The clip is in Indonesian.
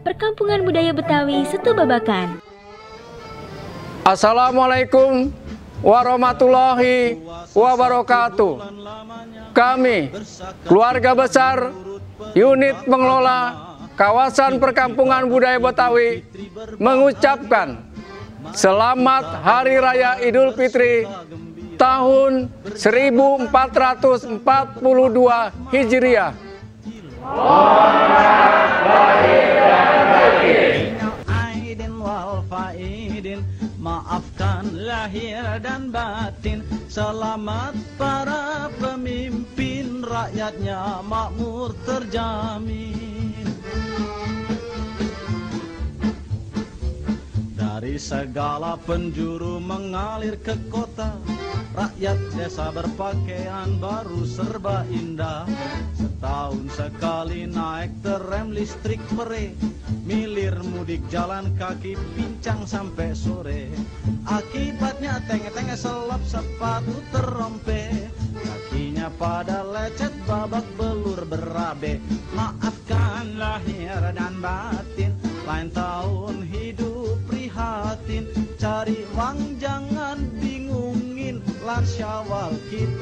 Perkampungan Budaya Betawi Setu Babakan. Assalamualaikum warahmatullahi wabarakatuh. Kami, keluarga besar unit pengelola kawasan Perkampungan Budaya Betawi, mengucapkan selamat Hari Raya Idul Fitri tahun 1442 Hijriah. Maafkan lahir dan batin, selamat para pemimpin, rakyatnya makmur terjamin. Dari segala penjuru mengalir ke kota, rakyat desa berpakaian baru serba indah. Setahun sekali naik terrem listrik mere, milir mudik jalan kaki pincang sampai sore. Akibatnya tenge-tenge selap sepatu terompe, kakinya pada lecet babak belur berabe. Maafkan lahir dan batin, lain tahun hidup prihatin. Cari uang jangan bingungin, lan Syawal kita